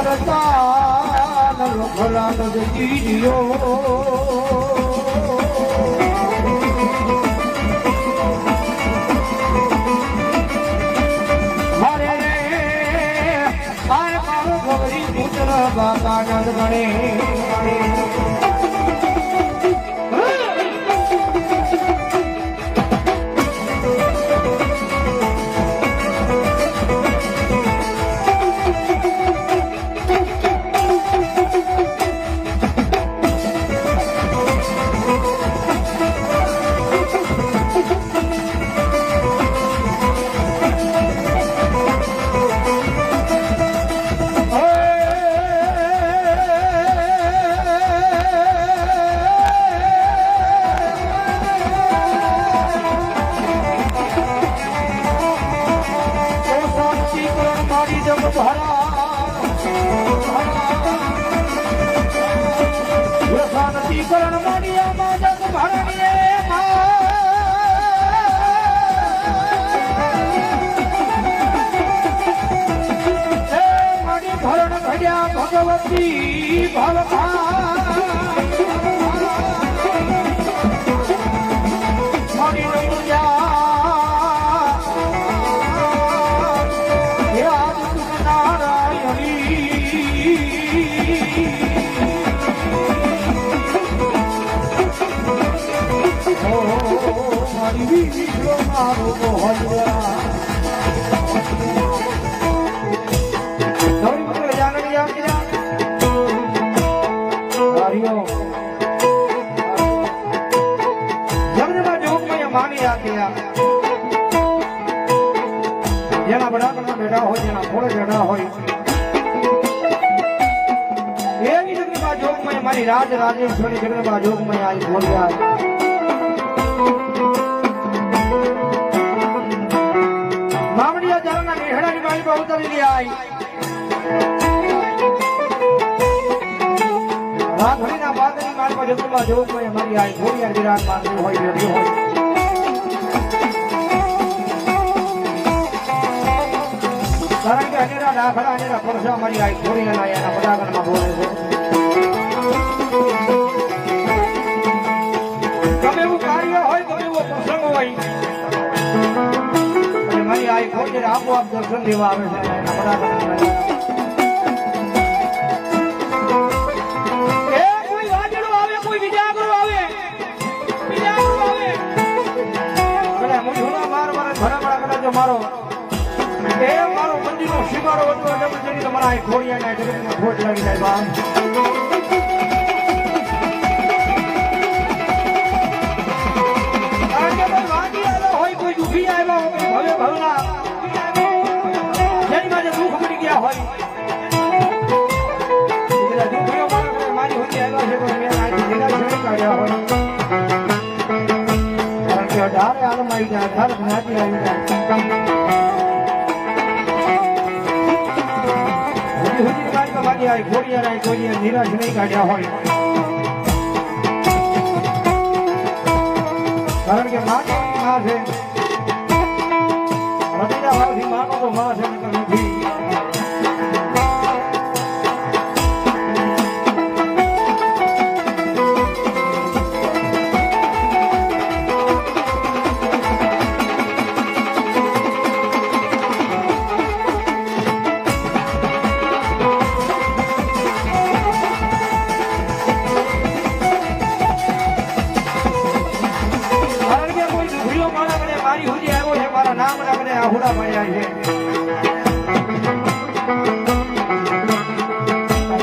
કરતા ભલા નથી જીયો બાપા નંદ ગણે ભગવતી જેના બડાકમાં બેઠા હોય જેના ખોળે બેઠા હોય એવી જગતમાં જોગમય મારી રાજ રાજેશ્વરી જગતમાં જોગમય આવી બોલ્યા મામડિયા જારના નેહડાની મારી પર ઉતરી આવી રાધણીના બાદની મારી પર જગતમાં જોગમય મારી આવી બોલ્યા વિરાટ માનવી હોય બેઠી હોય કારણ કે અનેરા દાખલા અનેરા પરસા મારી આ છોડીને એના પદાગણમાં બોલે છે ગમે એવું કાર્ય હોય ગમે એવો પ્રસંગ હોય અને મારી આ છોડીને આપોઆપ દર્શન દેવા આવે છે એના પદાગણમાં કોઈ વાજડું આવે કોઈ વિજાગરું આવે કદાચ મુજોના માર ઘણા કદાચ મારો એ મારો મંદિરનો શિવારો હતો જબરજસ્તી તમારા આ ખોડિયાના જગતમાં ખોટ લાગી જાય બાપ કારણ કે કોઈ વાગી આવ્યો હોય કોઈ દુખી આવ્યો હોય ભલે ભવના જેની માટે દુઃખ મળી ગયા હોય બધા દુઃખીઓ મારી હોતી આવ્યા છે તો મેં આથી જિલ્લા છોડી કાઢ્યા હોય કારણ કે 18 આલમ આવી જાય 18 જ્ઞાતિ આવી જાય નિરાશ નહીં કાઢ્યા હોય કારણ કે માં છે હૃદયના ભાવથી માનો તો માં છે નથી નામ રાખને આહુડા મળ્યા છે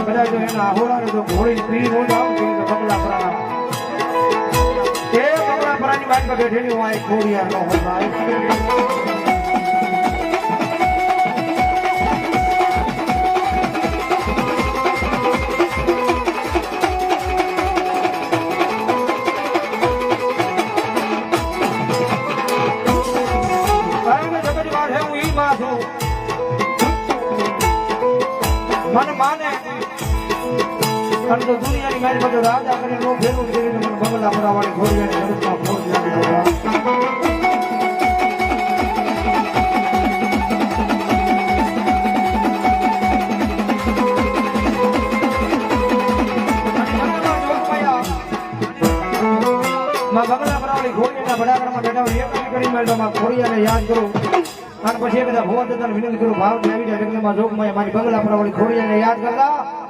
બધા જો એના આહુડા તો ઘોડી પીરી નો જાવ તો બગલા પરા એ બગલા પરાની વાત પર બેઠેલી હું આ ખોડિયા નો હોય ભાઈ मन माने तो दुनिया की मेरी बजो राजा करे नो फेरू दे मन बंगला परावाड़ी घोड़िया ने जगत में खोज जाने लगा મેળવમાં ખોડિયાને યાદ કરું અને પછી એક બધા ભગવત વિનંતી કરું ભાવ આવી જાય જગતમાં જોગમાં મારી બંગલા પર ખોડિયાને યાદ કરતા